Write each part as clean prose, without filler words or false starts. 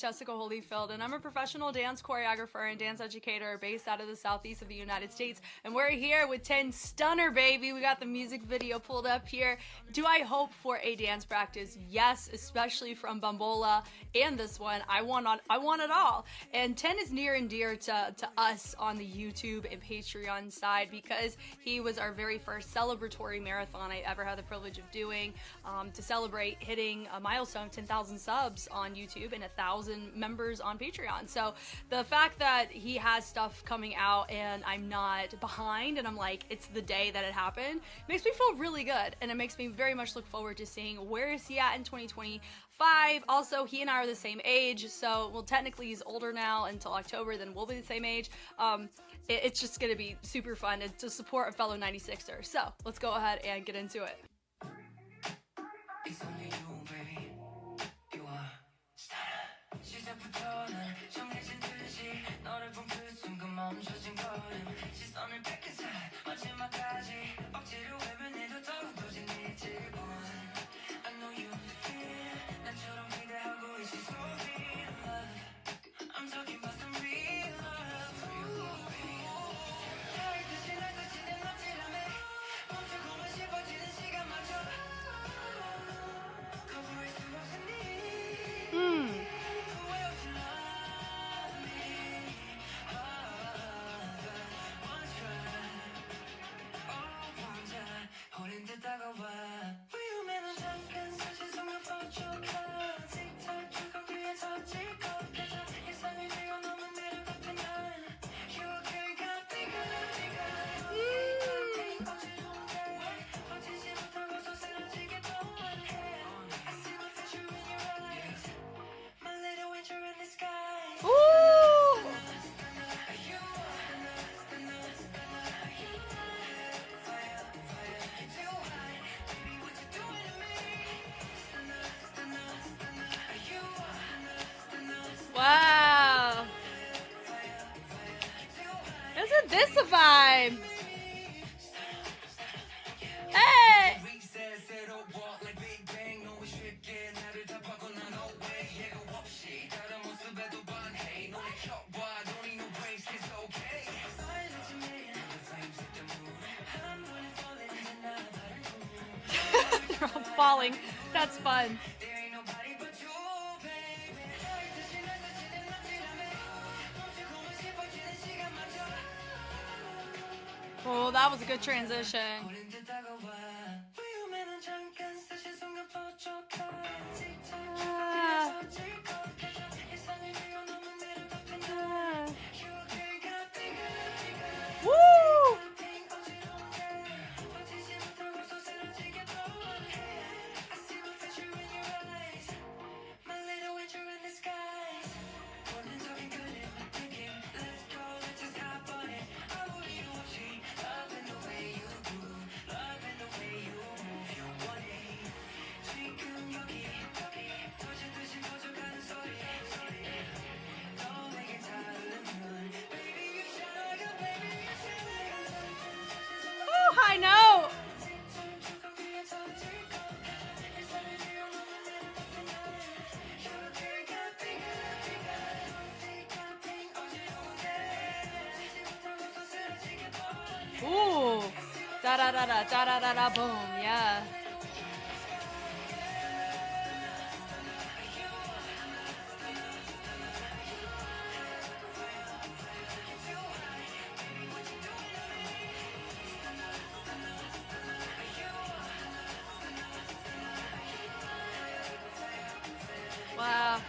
Jessica Holyfield, and I'm a professional dance choreographer and dance educator based out of the southeast of the United States. And we're here with 10 Stunner, baby. We got the music video pulled up here. Do I hope for a dance practice? Yes, especially from Bambola and this one. I want it all. And 10 is near and dear to us on the YouTube and Patreon side because he was our very first celebratory marathon I ever had the privilege of doing to celebrate hitting a milestone, 10,000 subs on YouTube and 1,000 members on Patreon. So the fact that he has stuff coming out and I'm not behind and I'm like, it's the day that it happened, makes me feel really good. And it makes me very much look forward to seeing where is he at in 2025. Also, he and I are the same age, so, well, technically he's older now until October, then we'll be the same age. It's just gonna be super fun to support a fellow 96er. So let's go ahead and get into it. It's only you, baby. You are stunner. 시작부터 난 정해진 듯이 너를 본 그 순간 멈춰진 걸음 시선을 뺏긴 사이 마지막까지 억지로 외면해도 더욱더진 네 질문 I know you feel 나처럼 기대하고 있지 so real love I'm talking about some real love real baby 달 듯이 날 스치는 아찔함에 멈추고만 싶어지는 시간마저 Wow. Isn't this a vibe? Hey! They're all falling. That's fun. Oh, that was a good transition. Woo! I know. Ooh, da da da da da da da da boom, yeah. Wow.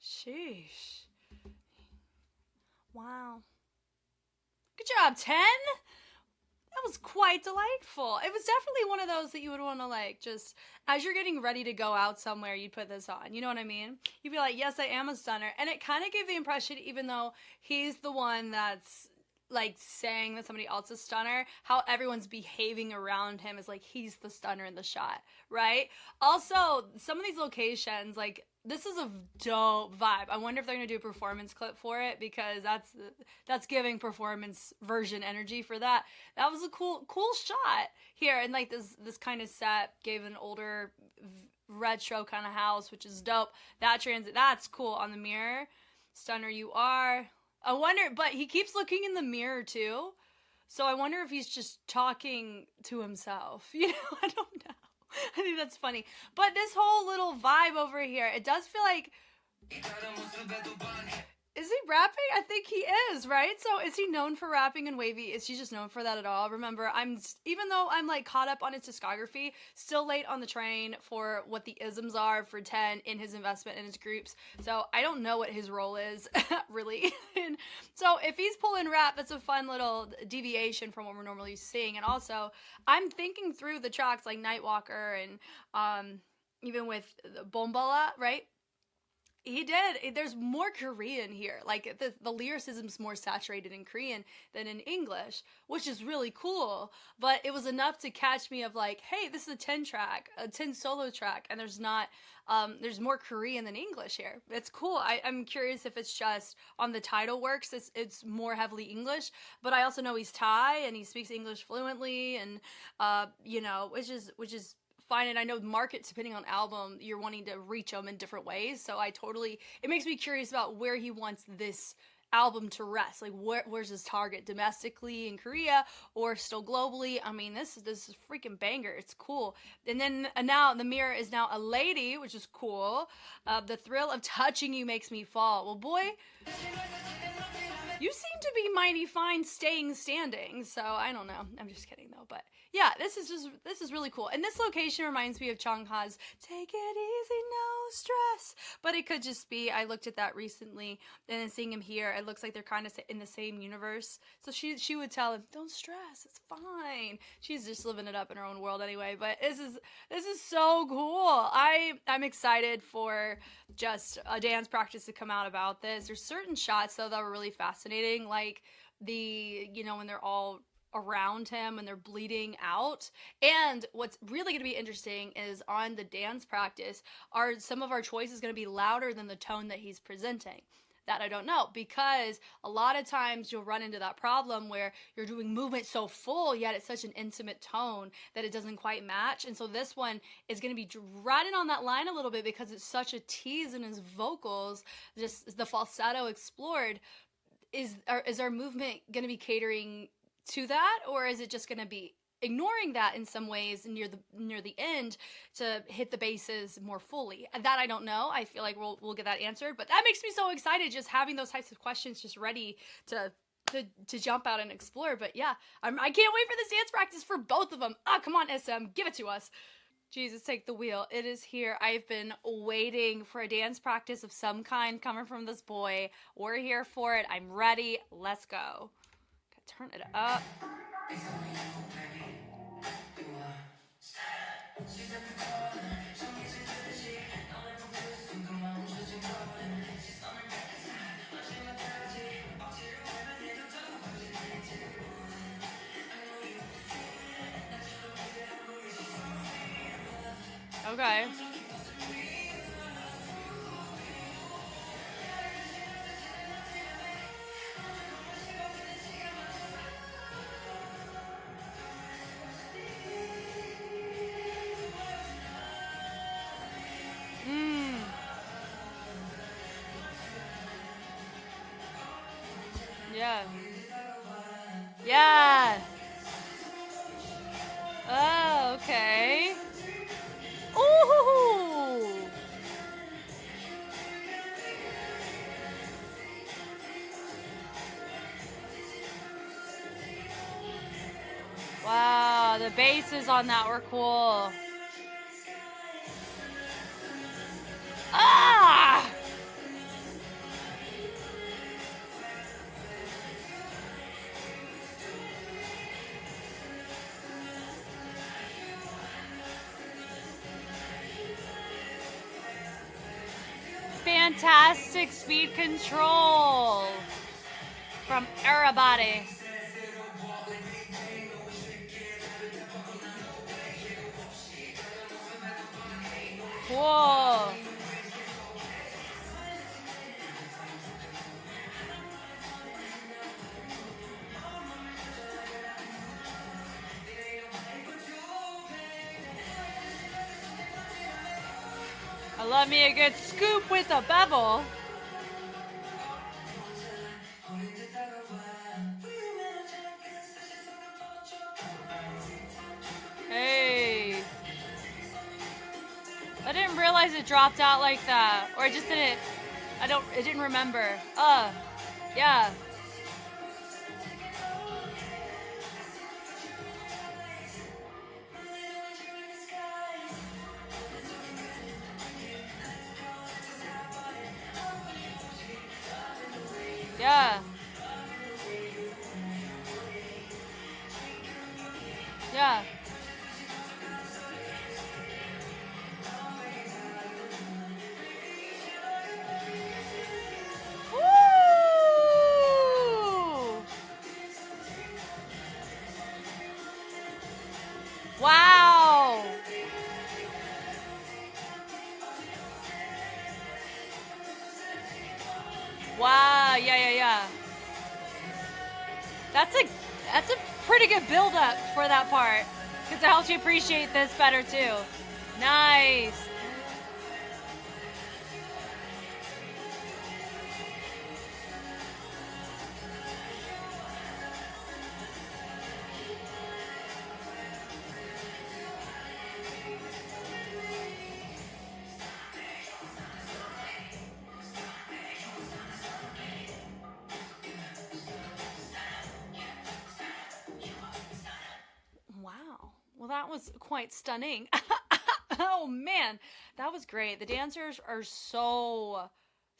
Sheesh. Wow. Good job, 10. That was quite delightful. It was definitely one of those that you would want to, like, just as you're getting ready to go out somewhere, you'd put this on. You know what I mean? You'd be like, yes, I am a stunner. And it kind of gave the impression, even though he's the one that's like saying that somebody else is stunner, how everyone's behaving around him is like he's the stunner in the shot, right? Also, some of these locations, like this is a dope vibe. I wonder if they're gonna do a performance clip for it, because that's giving performance version energy for that. That was a cool shot here, and like this kind of set gave an older retro kind of house, which is dope. That's cool on the mirror. Stunner you are. I wonder, but he keeps looking in the mirror too. So I wonder if he's just talking to himself. You know, I don't know. I think that's funny. But this whole little vibe over here, it does feel like... Is he rapping? I think he is, right? So is he known for rapping and wavy? Is he just known for that at all? Remember, even though I'm like caught up on his discography, still late on the train for what the isms are for 10 in his investment in his groups. So I don't know what his role is, really. And so if he's pulling rap, that's a fun little deviation from what we're normally seeing. And also, I'm thinking through the tracks like Nightwalker and even with Bombala, right? He did. There's more Korean here. Like the lyricism's more saturated in Korean than in English, which is really cool. But it was enough to catch me of like, hey, this is a 10 solo track, and there's not, there's more Korean than English here. It's cool. I'm curious if it's just on the title works. It's more heavily English, but I also know he's Thai and he speaks English fluently, and you know, which is fine. And I know markets, depending on album, you're wanting to reach them in different ways. So it makes me curious about where he wants this album to rest. Like where's his target, domestically in Korea or still globally? I mean, this is a freaking banger. It's cool. And then now the mirror is now a lady, which is cool. The thrill of touching you makes me fall. Well, boy, you seem to be mighty fine staying standing. So I don't know. I'm just kidding though. But yeah, this is really cool. And this location reminds me of Chungha's Take It Easy, No Stress. But it could just be, I looked at that recently, and then seeing him here, it looks like they're kind of in the same universe. So she would tell him, don't stress, it's fine. She's just living it up in her own world anyway. But this is so cool. I'm excited for just a dance practice to come out about this. There's certain shots though that were really fascinating, like when they're all around him and they're bleeding out. And what's really going to be interesting is on the dance practice, are some of our choices going to be louder than the tone that he's presenting? That I don't know, because a lot of times you'll run into that problem where you're doing movement so full, yet it's such an intimate tone that it doesn't quite match. And so this one is going to be riding on that line a little bit because it's such a tease in his vocals, just the falsetto explored. Is our movement going to be catering to that, or is it just going to be ignoring that in some ways near the end to hit the bases more fully? That I don't know. I feel like we'll get that answered, but that makes me so excited, just having those types of questions just ready to jump out and explore. But yeah, I can't wait for this dance practice for both of them. Come on, SM, give it to us. Jesus, take the wheel. It is here. I've been waiting for a dance practice of some kind coming from this boy. We're here for it. I'm ready. Let's go. Turn it up. Okay. Yeah. Yeah. Oh, okay. Ooh. Wow, the basses on that were cool. Ah! Fantastic speed control from everybody. Cool. I love me a good scoop with a bevel. Hey. I didn't realize it dropped out like that. Or it just didn't. It didn't remember. Yeah. Yeah. Yeah. Woo! Wow. Wow. Yeah. That's a pretty good build up for that part. Because it helps you appreciate this better too. Nice. Wow. Well, that was quite stunning. Oh man, that was great. The dancers are so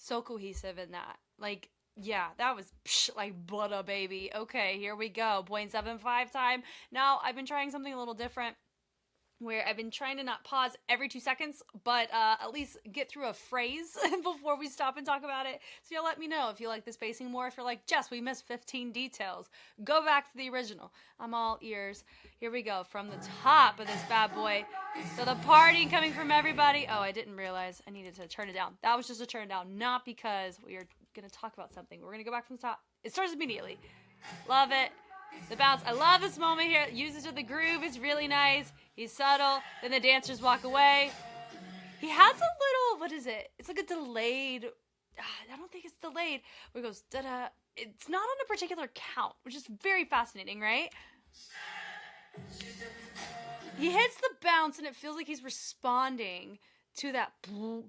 cohesive in that. Like, yeah, that was like butter baby. Okay, here we go. 0.75 time. Now, I've been trying something a little different where I've been trying to not pause every 2 seconds, but at least get through a phrase before we stop and talk about it. So you'll let me know if you like the spacing more. If you're like, Jess, we missed 15 details, go back to the original. I'm all ears. Here we go, from the top of this bad boy. So the party coming from everybody. Oh, I didn't realize I needed to turn it down. That was just a turn down, not because we are going to talk about something. We're going to go back from the top. It starts immediately. Love it. The bounce. I love this moment here. Uses to the groove. It's really nice. He's subtle. Then the dancers walk away. He has a little, what is it? It's like a delayed, I don't think it's delayed, where it goes da-da. It's not on a particular count, which is very fascinating, right? He hits the bounce and it feels like he's responding to that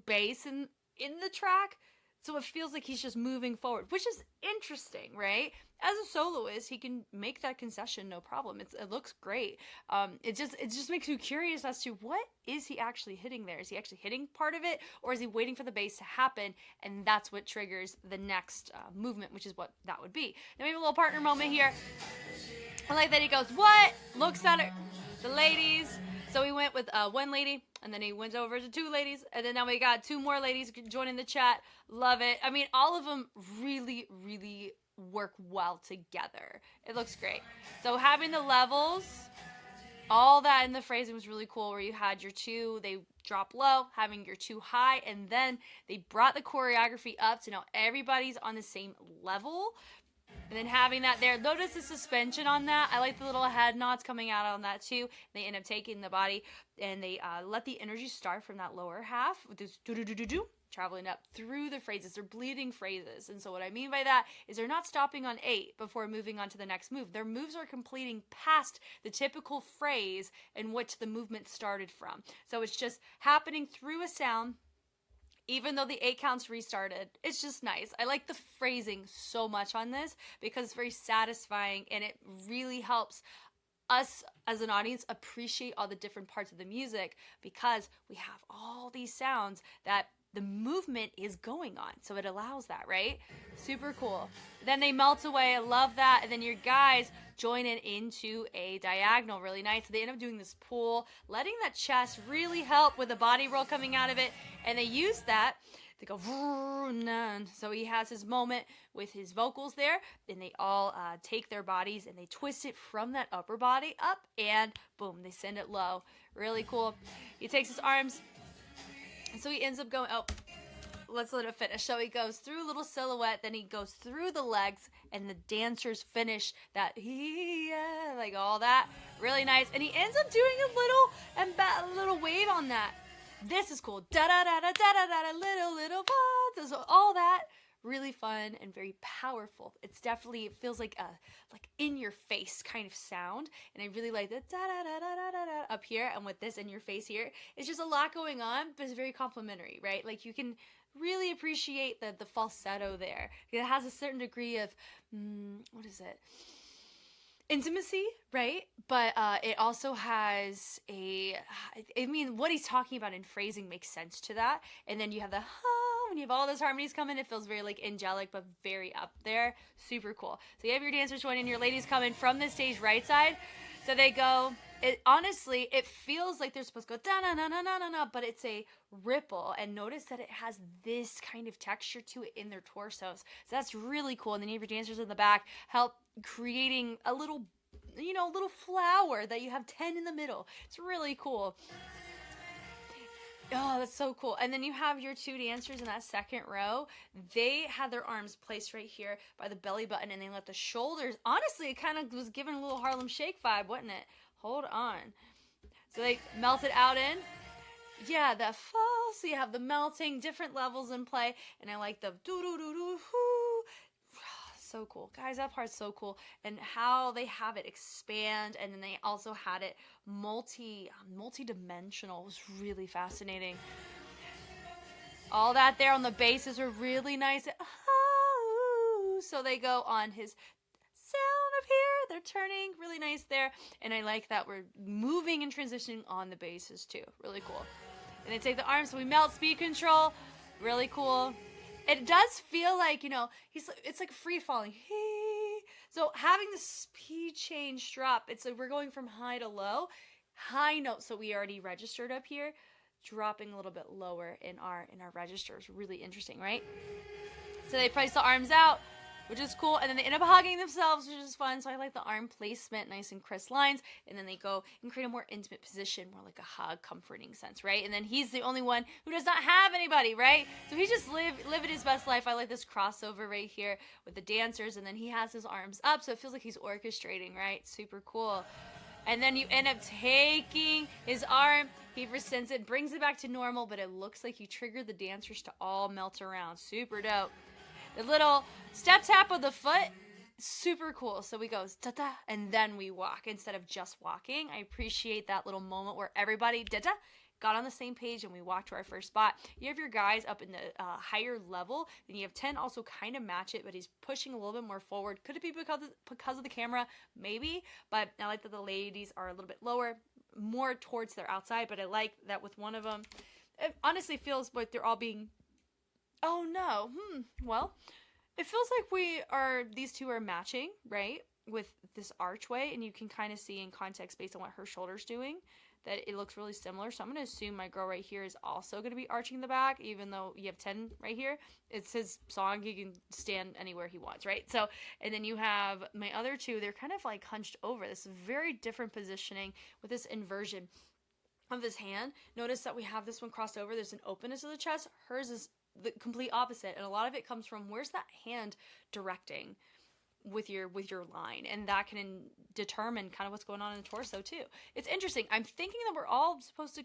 bass in the track. So it feels like he's just moving forward, which is interesting, right? As a soloist, he can make that concession, no problem. It looks great. It just makes you curious as to what is he actually hitting there? Is he actually hitting part of it, or is he waiting for the bass to happen, and that's what triggers the next movement, which is what that would be. Now we have a little partner moment here. I like that he goes, what? Looks at it, the ladies. So he went with one lady, and then he went over to two ladies, and then now we got two more ladies joining the chat. Love it. I mean, all of them really, really work well together. It looks great. So having the levels, all that in the phrasing was really cool, where you had your two, they drop low, having your two high, and then they brought the choreography up, so now everybody's on the same level. And then having that there, notice the suspension on that. I like the little head nods coming out on that too. They end up taking the body and they let the energy start from that lower half with this do-do-do-do-do, traveling up through the phrases. They're bleeding phrases. And so what I mean by that is they're not stopping on 8 before moving on to the next move. Their moves are completing past the typical phrase in which the movement started from. So it's just happening through a sound. Even though the 8 counts restarted, it's just nice. I like the phrasing so much on this because it's very satisfying and it really helps us as an audience appreciate all the different parts of the music because we have all these sounds that the movement is going on. So it allows that, right? Super cool. Then they melt away. I love that. And then your guys join in into a diagonal. Really nice. So they end up doing this pull, letting that chest really help with the body roll coming out of it. And they use that. They go, so he has his moment with his vocals there. And they all take their bodies and they twist it from that upper body up. And boom, they send it low. Really cool. He takes his arms And so he ends up going, oh, let's let it finish. So he goes through little silhouette, then he goes through the legs, and the dancers finish that, yeah, like all that. Really nice. And he ends up doing a little wave on that. This is cool. Da da da da da da da, little pods. All that. Really fun and very powerful. It's definitely, it feels like a in your face kind of sound, and I really like the da da da da da da up here, and with this in your face here, it's just a lot going on, but it's very complimentary, right? Like you can really appreciate the falsetto there. It has a certain degree of what is it? Intimacy, right? But it also has I mean, what he's talking about in phrasing makes sense to that. And then you have the when you have all those harmonies come in, it feels very like angelic, but very up there. Super cool. So you have your dancers joining, your ladies coming from the stage right side. So they go, honestly, it feels like they're supposed to go da-na-na-na-na-na, but it's a ripple. And notice that it has this kind of texture to it in their torsos. So that's really cool. And then you have your dancers in the back help creating a little, little flower that you have 10 in the middle. It's really cool. Oh, that's so cool. And then you have your two dancers in that second row. They had their arms placed right here by the belly button, and they let the shoulders, honestly, it kind of was giving a little Harlem Shake vibe, wasn't it? Hold on. So they melted out in. Yeah, the fall. So you have the melting, different levels in play. And I like the do-do-do-do-hoo. So cool. Guys, that part's so cool. And how they have it expand, and then they also had it multi-dimensional. It was really fascinating. All that there on the basses are really nice. So they go on his sound up here. They're turning really nice there. And I like that we're moving and transitioning on the basses too. Really cool. And they take the arms, so we melt speed control. Really cool. It does feel like, it's like free falling. So having the speed change drop, it's like we're going from high to low. High notes, so we already registered up here, dropping a little bit lower in our registers. Really interesting, right? So they place the arms out, which is cool, and then they end up hugging themselves, which is fun. So I like the arm placement, nice and crisp lines, and then they go and create a more intimate position, more like a hug, comforting sense, right? And then he's the only one who does not have anybody, right? So he's just living his best life. I like this crossover right here with the dancers, and then he has his arms up, so it feels like he's orchestrating, right? Super cool. And then you end up taking his arm, he rescinds it, brings it back to normal, but it looks like you triggered the dancers to all melt around. Super dope. The little step tap of the foot, super cool. So we go da-da, and then we walk instead of just walking. I appreciate that little moment where everybody da-da got on the same page and we walked to our first spot. You have your guys up in the higher level, then you have 10 also kind of match it, but he's pushing a little bit more forward. Could it be because of the camera? Maybe, but I like that the ladies are a little bit lower, more towards their outside, but I like that with one of them. It honestly feels like they're all being... Oh no. Well, it feels like these two are matching, right? With this archway, and you can kind of see in context based on what her shoulder's doing that it looks really similar. So I'm going to assume my girl right here is also going to be arching the back, even though you have 10 right here. It's his song. He can stand anywhere he wants, right? So, and then you have my other two. They're kind of like hunched over. This very different positioning with this inversion of his hand. Notice that we have this one crossed over. There's an openness of the chest. Hers is the complete opposite, and a lot of it comes from where's that hand directing with your line, and that can determine kind of what's going on in the torso too. It's interesting. I'm thinking that we're all supposed to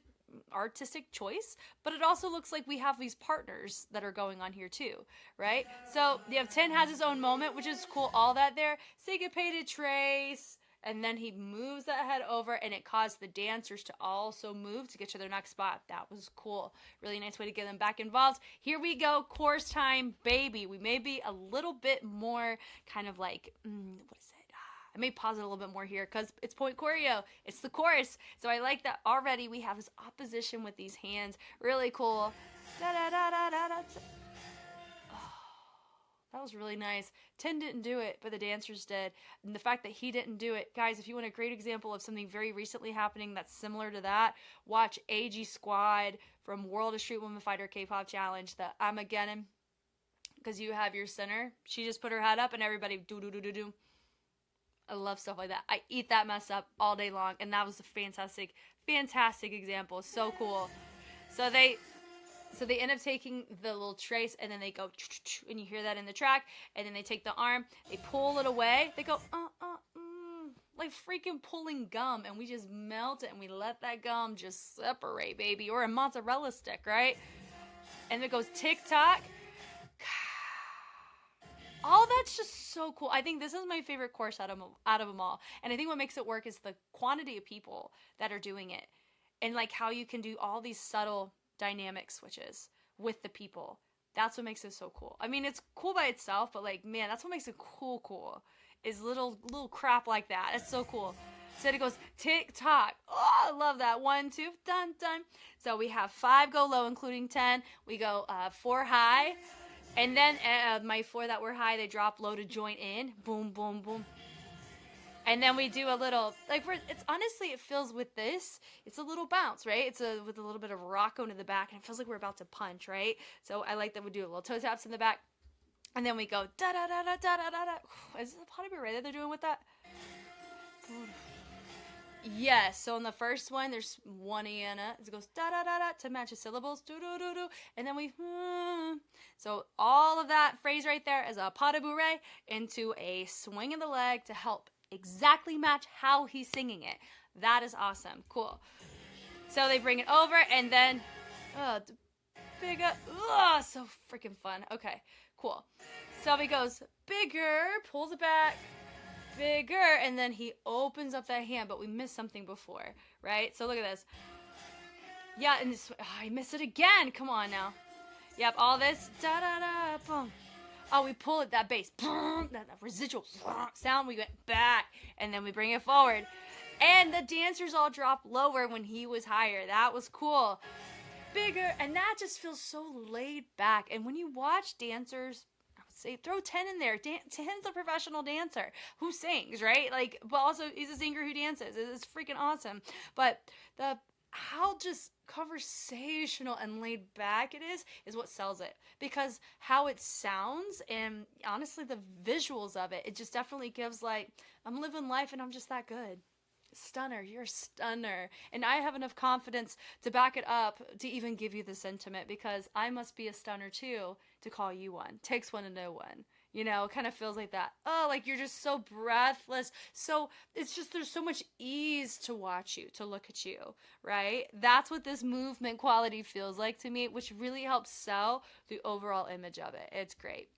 artistic choice, but it also looks like we have these partners that are going on here too, right? So you have 10 has his own moment, which is cool. All that there, syncopated trace. And then he moves that head over, and it caused the dancers to also move to get to their next spot. That was cool. Really nice way to get them back involved. Here we go. Chorus time, baby. We may be a little bit more kind of like, what is it? I may pause it a little bit more here because it's point choreo. It's the chorus. So I like that already we have this opposition with these hands. Really cool. Da-da-da-da-da-da. That was really nice. 10 didn't do it, but the dancers did. And the fact that he didn't do it, guys, if you want a great example of something very recently happening that's similar to that, watch AG Squad from World of Street Woman Fighter K-Pop Challenge, the Armageddon, because you have your center. She just put her head up and everybody do. I love stuff like that. I eat that mess up all day long, and that was a fantastic example. So cool. So they So they end up taking the little trace and then they go, and you hear that in the track. And then they take the arm, they pull it away. They go, like freaking pulling gum. And we just melt it and we let that gum just separate, baby. Or a mozzarella stick, right? And it goes tick-tock. All that's just so cool. I think this is my favorite course out of them all. And I think what makes it work is the quantity of people that are doing it. And like how you can do all these subtle dynamic switches with the people. That's what makes it so cool. I mean, it's cool by itself, but like, man, that's what makes it cool. Is little crap like that. It's so cool. So it goes tick-tock. Oh, I love that. 1, 2, dun, dun. So we have 5 go low, including 10. We go 4 high. And then my 4 that were high, they drop low to join in. Boom, boom, boom. And then we do a little, like, it's honestly, it feels with this, it's a little bounce, right? It's with a little bit of rock going to the back, and it feels like we're about to punch, right? So I like that we do a little toe taps in the back. And then we go da-da-da-da-da-da-da-da. Is it a potty right that they're doing with that? Yes, so in the first one, there's 1 iana. It goes da-da-da-da to match the syllables. Do-do-do-do. And then we... So all of that phrase right there is a pas de bourrée into a swing of the leg to help exactly match how he's singing it. That is awesome. Cool. So they bring it over and then... bigger. So freaking fun. Okay, cool. So he goes bigger, pulls it back, bigger, and then he opens up that hand, but we missed something before, right? So look at this. Yeah, and this, I missed it again. Come on now. Yep, all this. Da-da-da, boom. Oh, we pull it, that bass. Boom, that residual sound, we went back, and then we bring it forward. And the dancers all dropped lower when he was higher. That was cool. Bigger, and that just feels so laid back. And when you watch dancers, I would say throw 10 in there. 10's a professional dancer who sings, right? Like, but also he's a singer who dances. It's freaking awesome. But how just conversational and laid back it is what sells it, because how it sounds and honestly the visuals of it just definitely gives like, I'm living life and I'm just that good. Stunner, you're a stunner. And I have enough confidence to back it up to even give you the sentiment, because I must be a stunner too to call you one. Takes one to know one. You know, kind of feels like that. Oh, like you're just so breathless. So it's just, there's so much ease to watch you, to look at you, right? That's what this movement quality feels like to me, which really helps sell the overall image of it. It's great.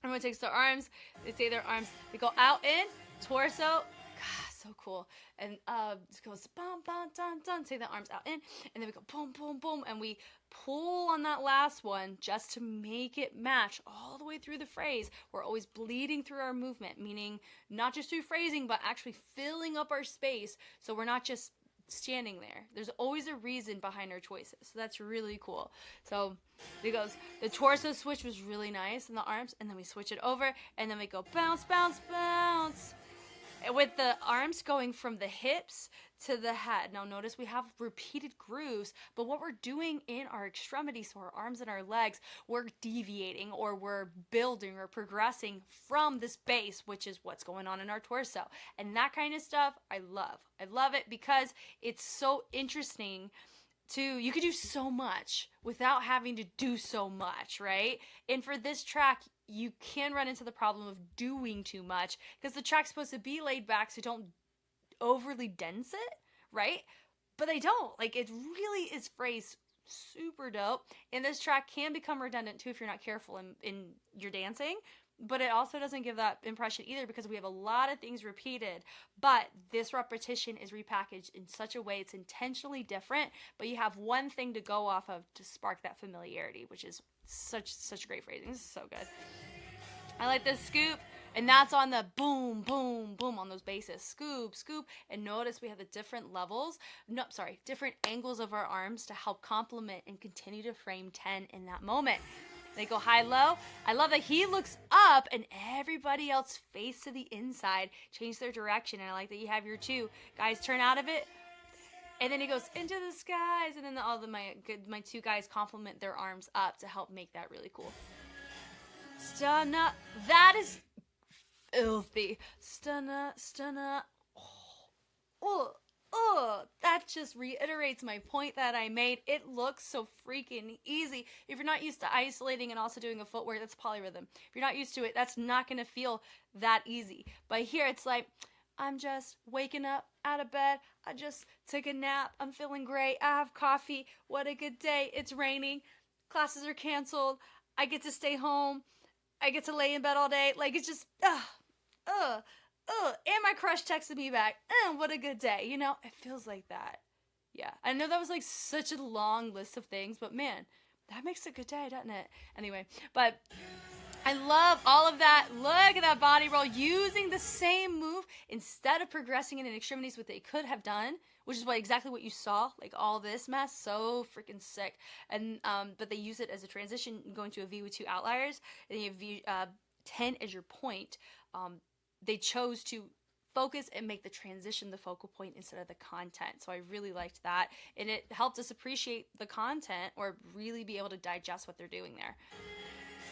Everyone takes their arms, they say their arms, they go out in, torso, so cool. And it goes bum bum dun dun. Say the arms out in, and then we go boom boom boom, and we pull on that last one just to make it match all the way through the phrase. We're always bleeding through our movement, meaning not just through phrasing, but actually filling up our space. So we're not just standing there. There's always a reason behind our choices. So that's really cool. So it goes, the torso switch was really nice in the arms, and then we switch it over, and then we go bounce bounce bounce. With the arms going from the hips to the head. Now notice we have repeated grooves, but what we're doing in our extremities, so our arms and our legs, we're deviating or we're building or progressing from this base, which is what's going on in our torso. And that kind of stuff, I love. I love it because it's so interesting you could do so much without having to do so much, right? And for this track, you can run into the problem of doing too much because the track's supposed to be laid back, so don't overly dense it, right? But they don't. Like, it really is phrased super dope. And this track can become redundant too if you're not careful in your dancing. But it also doesn't give that impression either because we have a lot of things repeated. But this repetition is repackaged in such a way it's intentionally different, but you have one thing to go off of to spark that familiarity, which is such great phrasing. This is so good. I like this scoop, and that's on the boom, boom, boom on those basses. Scoop, scoop, and notice we have the different levels, different angles of our arms to help complement and continue to frame 10 in that moment. They go high-low. I love that he looks up and everybody else face to the inside, change their direction. And I like that you have your two guys turn out of it. And then he goes into the skies. And then my two guys complement their arms up to help make that really cool. Stunna. That is filthy. Stunna, stunna. Oh. oh, that just reiterates my point that I made. It looks so freaking easy. If you're not used to isolating and also doing a footwork, that's polyrhythm. If you're not used to it, that's not going to feel that easy. But here it's like, I'm just waking up out of bed. I just took a nap. I'm feeling great. I have coffee. What a good day. It's raining. Classes are canceled. I get to stay home. I get to lay in bed all day. Like, it's just, and my crush texted me back. What a good day. You know, it feels like that. Yeah. I know that was like such a long list of things, but man, that makes a good day, doesn't it? Anyway, but I love all of that. Look at that body roll using the same move instead of progressing it in extremities, what they could have done, which is exactly what you saw, like all this mess. So freaking sick. And but they use it as a transition, going to a V with 2 outliers, and you have V 10 as your point. They chose to focus and make the transition the focal point instead of the content. So I really liked that, and it helped us appreciate the content or really be able to digest what they're doing there.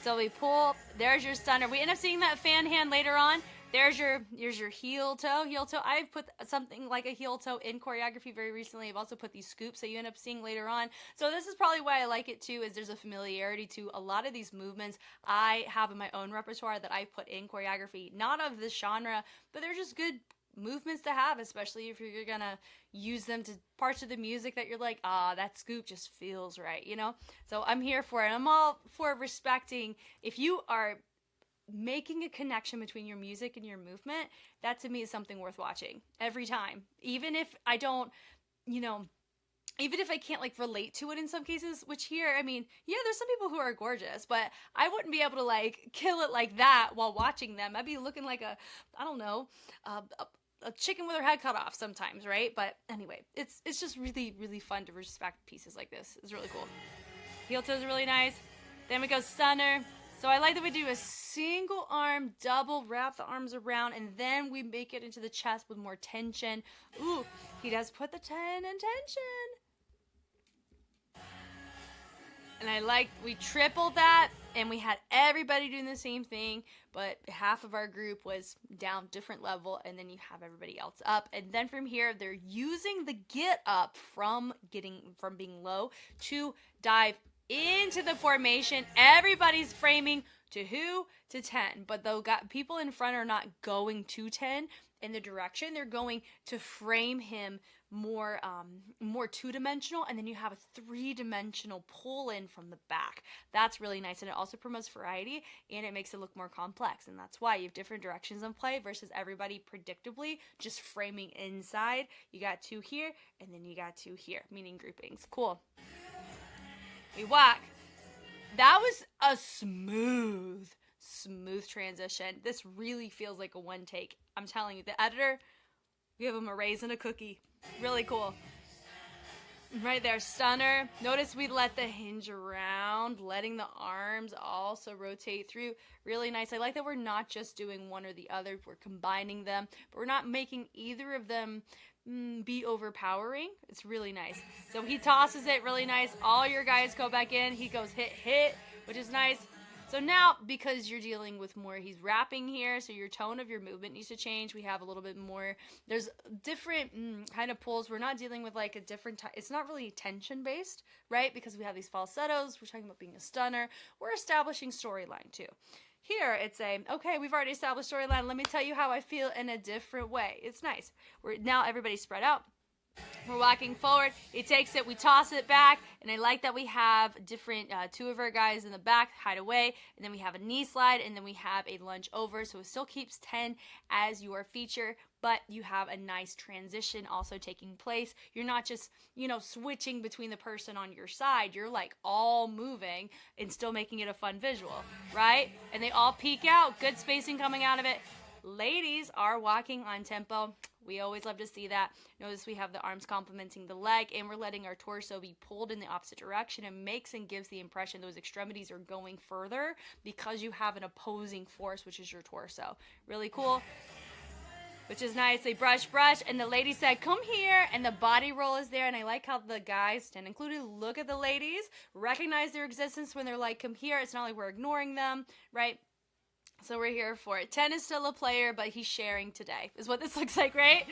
So we pull, there's your stunner. We end up seeing that fan hand later on. Here's your heel toe. I've put something like a heel toe in choreography very recently. I've also put these scoops that you end up seeing later on. So this is probably why I like it too, is there's a familiarity to a lot of these movements I have in my own repertoire that I put in choreography. Not of this genre, but they're just good movements to have, especially if you're gonna use them to parts of the music that you're like, that scoop just feels right, you know? So I'm here for it. I'm all for respecting, if you are making a connection between your music and your movement, that to me is something worth watching every time. Even if I don't, even if I can't like relate to it in some cases, which here, I mean, yeah, there's some people who are gorgeous, but I wouldn't be able to like kill it like that while watching them. I'd be looking like a chicken with her head cut off sometimes, right? But anyway, it's just really, really fun to respect pieces like this. It's really cool. Heel toe is really nice. Then we go stunner. So I like that we do a single arm double, wrap the arms around, and then we make it into the chest with more tension. Ooh, he does put the 10 in tension. And I like, we tripled that, and we had everybody doing the same thing, but half of our group was down different level, and then you have everybody else up. And then from here, they're using the get up from being low to dive into the formation. Everybody's framing to who? To 10. But the people in front are not going to 10 in the direction. They're going to frame him more two-dimensional, and then you have a 3-dimensional pull in from the back. That's really nice, and it also promotes variety, and it makes it look more complex. And that's why you have different directions in play versus everybody predictably just framing inside. You got 2 here, and then you got 2 here, meaning groupings. Cool. We walk. That was a smooth transition. This really feels like a one take. I'm telling you, the editor, give him a raise and a cookie. Really cool. Right there, stunner. Notice we let the hinge around, letting the arms also rotate through. Really nice. I like that we're not just doing one or the other. We're combining them, but we're not making either of them be overpowering. It's really nice. So he tosses it really nice. All your guys go back in. He goes hit, which is nice. So now, because you're dealing with more, he's wrapping here, so your tone of your movement needs to change. We have a little bit more, there's different kind of pulls. We're not dealing with like a different type. It's not really tension based, right? Because we have these falsettos. We're talking about being a stunner. We're establishing storyline too. Here, it's okay, we've already established storyline. Let me tell you how I feel in a different way. It's nice. Now everybody's spread out. We're walking forward. He takes it. We toss it back. And I like that we have different, 2 of our guys in the back hide away. And then we have a knee slide. And then we have a lunge over. So it still keeps 10 as your feature. But you have a nice transition also taking place. You're not just, switching between the person on your side. You're like all moving and still making it a fun visual, right? And they all peek out. Good spacing coming out of it. Ladies are walking on tempo. We always love to see that. Notice we have the arms complementing the leg, and we're letting our torso be pulled in the opposite direction. It makes and gives the impression those extremities are going further because you have an opposing force, which is your torso. Really cool. Which is nice. They brush, and the lady said, come here, and the body roll is there, and I like how the guys, stand included, look at the ladies, recognize their existence when they're like, come here. It's not like we're ignoring them, right? So we're here for it. 10 is still a player, but he's sharing today, is what this looks like, right?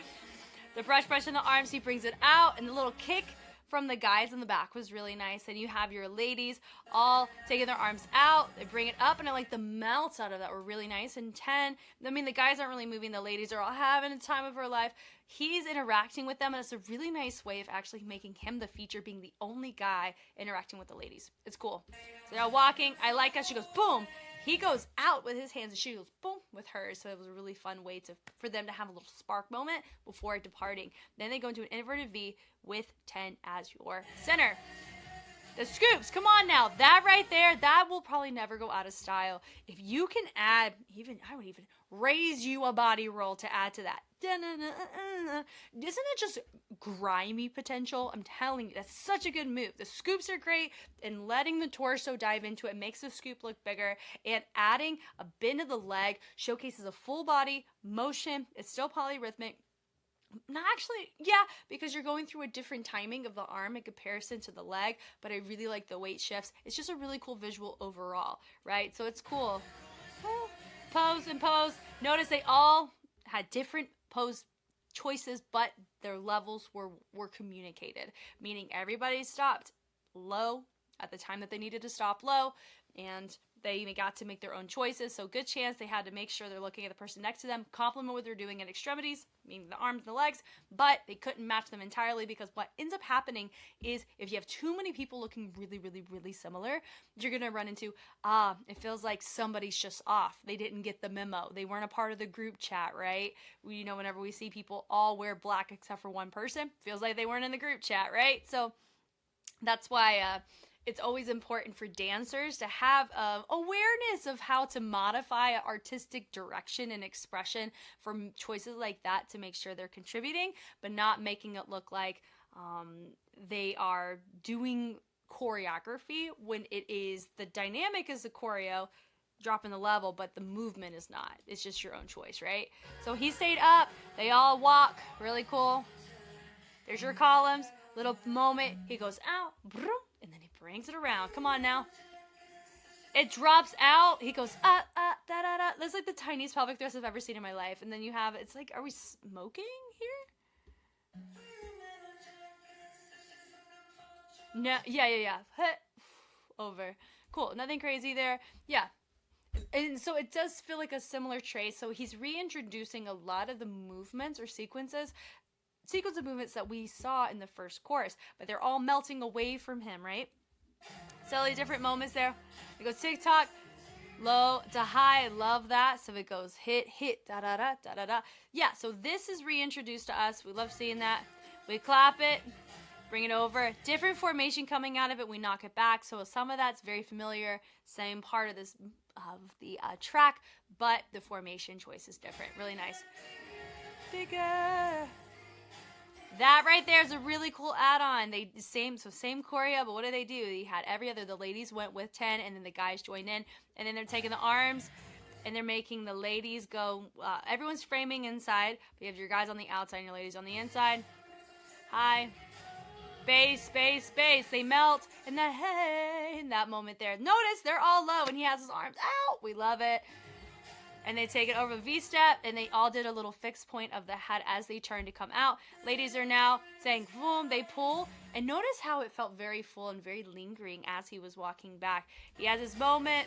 The brush in the arms, he brings it out, and the little kick from the guys in the back was really nice. And you have your ladies all taking their arms out, they bring it up, and I like the melts out of that were really nice. And 10, I mean, the guys aren't really moving, the ladies are all having a time of her life. He's interacting with them, and it's a really nice way of actually making him the feature, being the only guy interacting with the ladies. It's cool. So now walking, I like how she goes boom. He goes out with his hands and she goes boom with hers. So it was a really fun way for them to have a little spark moment before departing. Then they go into an inverted V with 10 as your center. The scoops, come on now. That right there, that will probably never go out of style. If you can add, I would even raise you a body roll to add to that. Isn't it just grimy potential? I'm telling you, that's such a good move. The scoops are great, and letting the torso dive into it makes the scoop look bigger, and adding a bend of the leg showcases a full body motion. It's still polyrhythmic. Not actually, yeah, because you're going through a different timing of the arm in comparison to the leg, but I really like the weight shifts. It's just a really cool visual overall, right? So it's cool. Pose and pose. Notice they all had different pose choices, but their levels were communicated, meaning everybody stopped low at the time that they needed to stop low, and they even got to make their own choices. So good chance they had to make sure they're looking at the person next to them, compliment what they're doing at extremities, meaning the arms and the legs, but they couldn't match them entirely, because what ends up happening is if you have too many people looking really, really, really similar, you're going to run into, it feels like somebody's just off. They didn't get the memo. They weren't a part of the group chat, right? Whenever we see people all wear black except for one person, feels like they weren't in the group chat, right? So that's why, it's always important for dancers to have awareness of how to modify artistic direction and expression from choices like that to make sure they're contributing, but not making it look like they are doing choreography when it is the dynamic is the choreo, dropping the level, but the movement is not. It's just your own choice, right? So he stayed up. They all walk. Really cool. There's your columns. Little moment. He goes out. Broom. And then he brings it around. Come on now. It drops out. He goes, da, da, da. That's like the tiniest pelvic thrust I've ever seen in my life. And then you have, it's like, are we smoking here? No, yeah. Over. Cool. Nothing crazy there. Yeah. And so it does feel like a similar trace. So he's reintroducing a lot of the movements or sequence of movements that we saw in the first chorus, but they're all melting away from him, right? Silly different moments there. It goes tick-tock, low to high. I love that. So it goes hit, da-da-da, da-da-da. Yeah, so this is reintroduced to us. We love seeing that. We clap it, bring it over. Different formation coming out of it. We knock it back. So some of that's very familiar. Same part of this the track, but the formation choice is different. Really nice. Bigger. That right there is a really cool add-on. Same choreo, but what do? They had the ladies went with 10, and then the guys joined in, and then they're taking the arms, and they're making the ladies go, everyone's framing inside, but you have your guys on the outside and your ladies on the inside. High, bass, they melt, and then hey, in that moment there. Notice they're all low, and he has his arms out. We love it. And they take it over the V-step, and they all did a little fixed point of the head as they turn to come out. Ladies are now saying, boom, they pull. And notice how it felt very full and very lingering as he was walking back. He has his moment.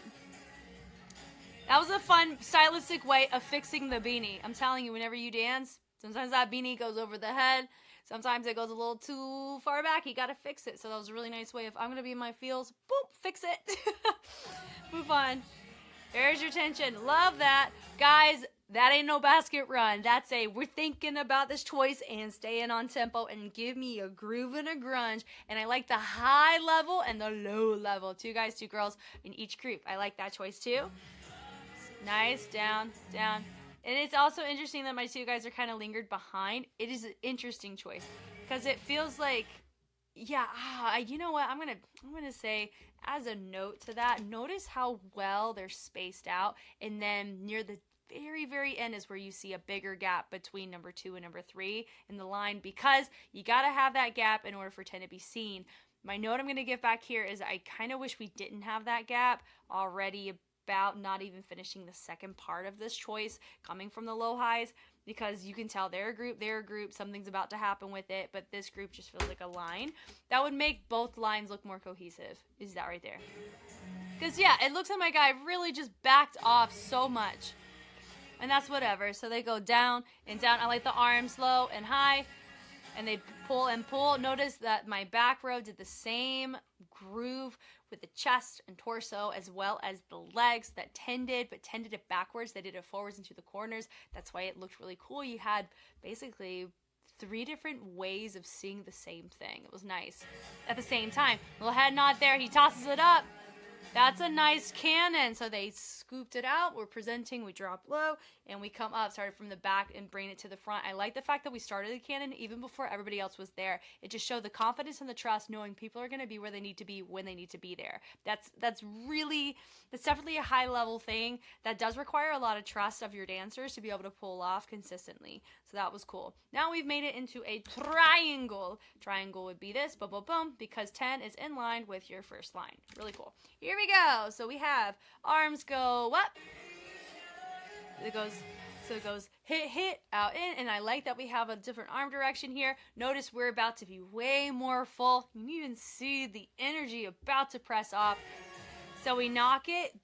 That was a fun stylistic way of fixing the beanie. I'm telling you, whenever you dance, sometimes that beanie goes over the head. Sometimes it goes a little too far back. You got to fix it. So that was a really nice way of, I'm going to be in my feels. Boop, fix it. Move on. There's your tension. Love that. Guys, that ain't no basket run. That's we're thinking about this choice and staying on tempo and give me a groove and a grunge. And I like the high level and the low level. 2 guys, 2 girls in each group. I like that choice too. Nice. Down. And it's also interesting that my 2 guys are kind of lingered behind. It is an interesting choice because it feels like, yeah, you know what? I'm gonna say, as a note to that, notice how well they're spaced out, and then near the very, very end is where you see a bigger gap between number 2 and number 3 in the line, because you gotta have that gap in order for 10 to be seen. My note I'm gonna give back here is I kind of wish we didn't have that gap already about not even finishing the second part of this choice, coming from the low highs. because you can tell they're a group, something's about to happen with it, but this group just feels like a line. That would make both lines look more cohesive, is that right there. Because, yeah, it looks like my guy really just backed off so much. And that's whatever. So they go down and down. I like the arms low and high. And they pull and pull. Notice that my back row did the same groove with the chest and torso, as well as the legs that tended it backwards. They did it forwards into the corners. That's why it looked really cool. You had basically 3 different ways of seeing the same thing. It was nice. At the same time, little head nod there. He tosses it up. That's a nice cannon. So they scooped it out. We're presenting. We drop low and we come up, started from the back and bring it to the front. I like the fact that we started the cannon even before everybody else was there. It just showed the confidence and the trust, knowing people are going to be where they need to be when they need to be there. That's definitely a high level thing that does require a lot of trust of your dancers to be able to pull off consistently. So that was cool. Now we've made it into a triangle. Triangle would be this, boom, boom, boom, because 10 is in line with your first line. Really cool. Here we go. So we have arms go up. It goes hit, out, in, and I like that we have a different arm direction here. Notice we're about to be way more full. You can even see the energy about to press off. So we knock it,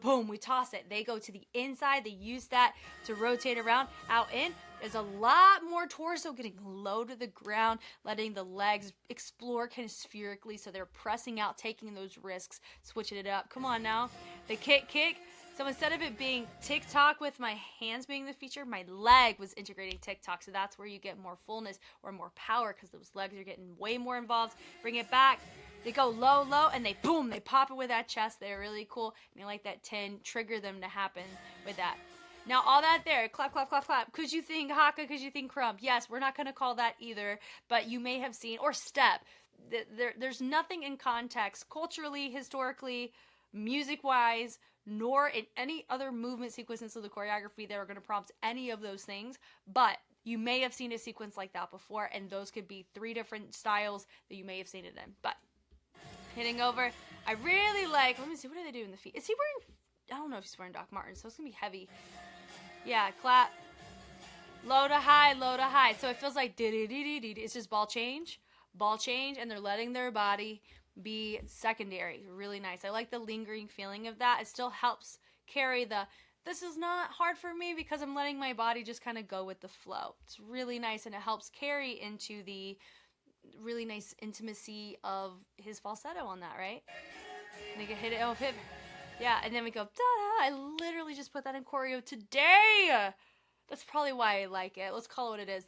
boom, we toss it. They go to the inside. They use that to rotate around, out, in. There's a lot more torso getting low to the ground, letting the legs explore kind of spherically. So they're pressing out, taking those risks, switching it up. Come on now. The kick. So instead of it being tick-tock with my hands being the feature, my leg was integrating tick-tock. So that's where you get more fullness or more power, because those legs are getting way more involved. Bring it back. They go low, and they pop it with that chest. They're really cool. And I like that 10, trigger them to happen with that. Now, all that there, clap, clap, clap, clap. Could you think haka? Could you think crump? Yes, we're not going to call that either, but you may have seen, or step. There's nothing in context, culturally, historically, music-wise, nor in any other movement sequences of the choreography that are going to prompt any of those things, but you may have seen a sequence like that before, and those could be 3 different styles that you may have seen it in. But hitting over, I really like, let me see, what do they do in the feet? Is he wearing, I don't know if he's wearing Doc Martens, so it's going to be heavy. Yeah, clap. Low to high. So it feels like it's just ball change, and they're letting their body be secondary. Really nice. I like the lingering feeling of that. It still helps carry this is not hard for me because I'm letting my body just kind of go with the flow. It's really nice, and it helps carry into the really nice intimacy of his falsetto on that, right? And they can hit it, hit. Yeah, and then we go, da-da. I literally just put that in choreo today. That's probably why I like it. Let's call it what it is.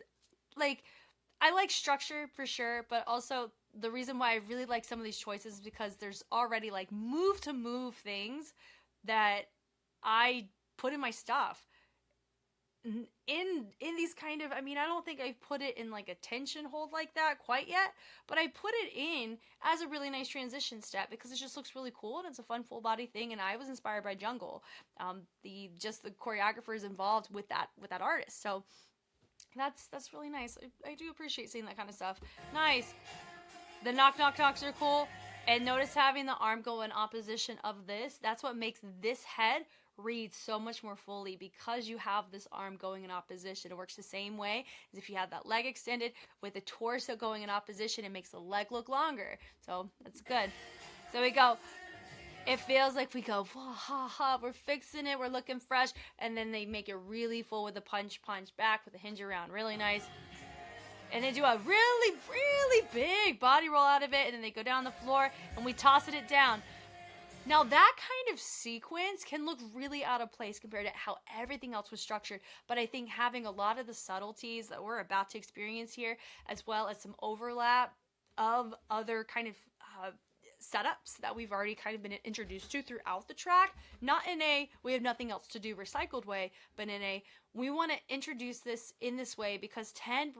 Like, I like structure for sure, but also the reason why I really like some of these choices is because there's already like move to move things that I put in my stuff. In these kind of, I mean, I don't think I've put it in like a tension hold like that quite yet, but I put it in as a really nice transition step because it just looks really cool and it's a fun full body thing. And I was inspired by Jungle, the choreographers involved with that artist. So that's really nice. I do appreciate seeing that kind of stuff. Nice. The knocks are cool. And notice having the arm go in opposition of this. That's what makes this head read so much more fully, because you have this arm going in opposition. It works the same way as if you had that leg extended with the torso going in opposition. It makes the leg look longer. So that's good. So we go. It feels like we go, we're fixing it, we're looking fresh, and then they make it really full with a punch back with a hinge around. Really nice. And they do a really, really big body roll out of it, and then they go down the floor, and we toss it down. Now, that kind of sequence can look really out of place compared to how everything else was structured, but I think having a lot of the subtleties that we're about to experience here, as well as some overlap of other kind of setups that we've already kind of been introduced to throughout the track, not in a we have nothing else to do recycled way, but in a we want to introduce this in this way because 10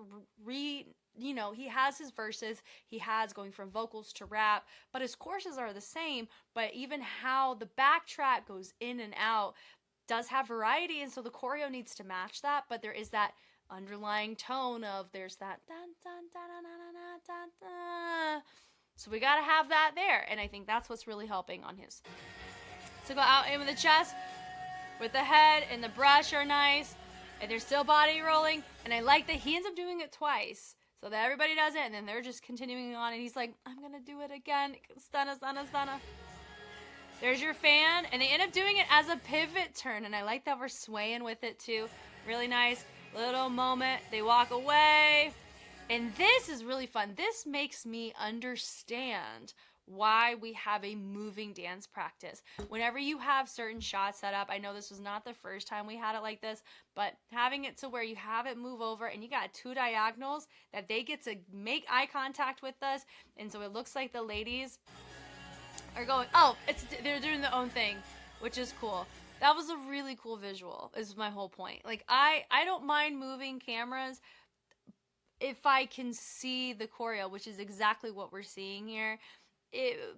he has his verses, he has going from vocals to rap, but his choruses are the same, but even how the backtrack goes in and out does have variety, and so the choreo needs to match that, but there is that underlying tone of there's that dun dun dun dun dun dun dun. So we gotta have that there, and I think that's what's really helping on his. So go out in with the chest, with the head and the brush are nice. And they're still body rolling. And I like that he ends up doing it twice. So that everybody does it, and then they're just continuing on, and he's like, I'm gonna do it again. Stunna, stunna, stunna. There's your fan, and they end up doing it as a pivot turn, and I like that we're swaying with it too. Really nice little moment. They walk away, and this is really fun. This makes me understand why we have a moving dance practice. Whenever you have certain shots set up, I know this was not the first time we had it like this, but having it to where you have it move over and you got two diagonals that they get to make eye contact with us, and so it looks like the ladies are going, oh, they're doing their own thing, which is cool. That was a really cool visual, is my whole point. Like, I don't mind moving cameras if I can see the choreo, which is exactly what we're seeing here.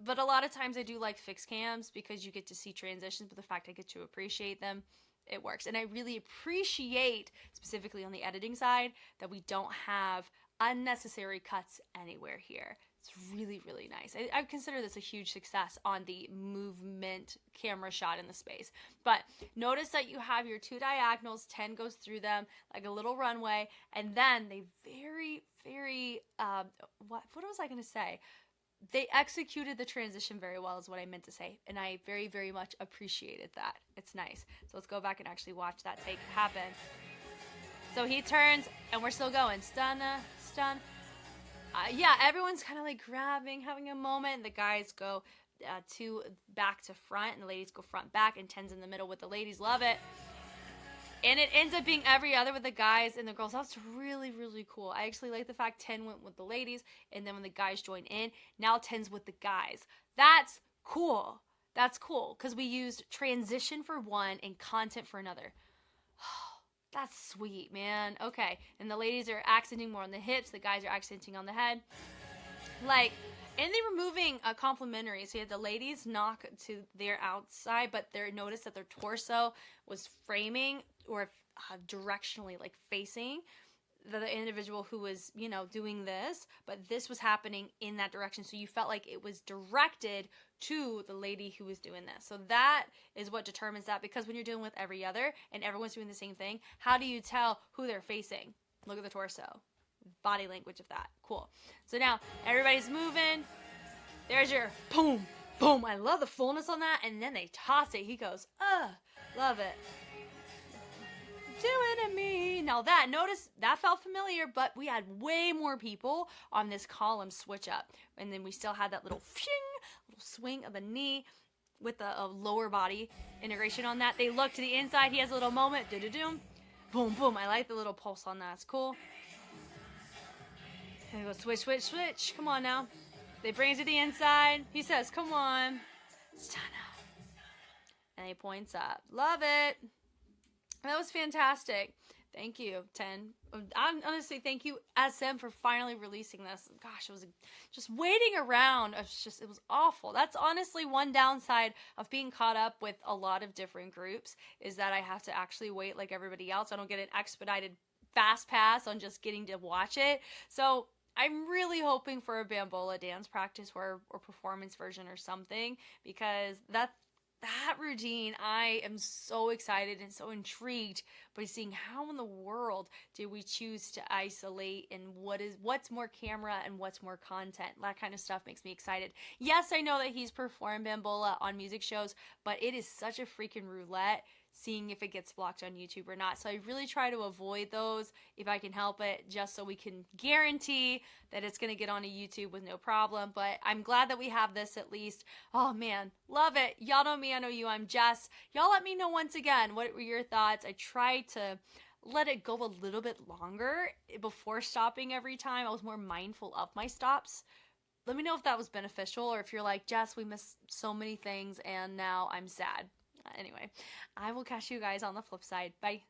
But a lot of times I do like fixed cams because you get to see transitions, but the fact I get to appreciate them, it works. And I really appreciate, specifically on the editing side, that we don't have unnecessary cuts anywhere here. It's really, really nice. I consider this a huge success on the movement camera shot in the space. But notice that you have your two diagonals, 10 goes through them like a little runway, and then they what was I going to say? They executed the transition very well is what I meant to say, and I very, very much appreciated that. It's nice. So let's go back and actually watch that take happen. So he turns, and we're still going. Stunna, stun. Yeah, everyone's kind of like grabbing, having a moment. The guys go back to front, and the ladies go front back, and 10's in the middle with the ladies. Love it. And it ends up being every other with the guys and the girls. That's really, really cool. I actually like the fact 10 went with the ladies, and then when the guys join in, now 10's with the guys. That's cool. That's cool, because we used transition for one and content for another. That's sweet, man. Okay, and the ladies are accenting more on the hips. The guys are accenting on the head. Like, and they were moving complementary. So you had the ladies knock to their outside, but they noticed that their torso was framing or directionally, like facing the individual who was, doing this. But this was happening in that direction. So you felt like it was directed to the lady who was doing this. So that is what determines that, because when you're dealing with every other and everyone's doing the same thing, how do you tell who they're facing? Look at the torso. Body language of that. Cool. So now everybody's moving. There's your boom, boom. I love the fullness on that. And then they toss it. He goes, love it. Do it to me. Now notice that felt familiar, but we had way more people on this column switch up. And then we still had that little swing of the knee with a lower body integration on that. They look to the inside. He has a little moment. Boom, boom. I like the little pulse on that. It's cool. And go switch, switch, switch. Come on now. They bring it to the inside. He says, come on. Stunna. And he points up. Love it. That was fantastic. Thank you, 10. Honestly, thank you, SM, for finally releasing this. Gosh, it was just waiting around. It was awful. That's honestly one downside of being caught up with a lot of different groups, is that I have to actually wait like everybody else. I don't get an expedited fast pass on just getting to watch it. So I'm really hoping for a Bambola dance practice or performance version or something, because that routine, I am so excited and so intrigued by seeing how in the world did we choose to isolate, and what's more camera and what's more content. That kind of stuff makes me excited. Yes, I know that he's performed Bambola on music shows, but it is such a freaking roulette seeing if it gets blocked on YouTube or not. So I really try to avoid those if I can help it, just so we can guarantee that it's going to get onto YouTube with no problem. But I'm glad that we have this at least. Oh man, love it. Y'all know me, I know you. I'm Jess. Y'all let me know once again, what were your thoughts? I tried to let it go a little bit longer before stopping every time. I was more mindful of my stops. Let me know if that was beneficial, or if you're like, Jess, we missed so many things and now I'm sad. Anyway, I will catch you guys on the flip side. Bye.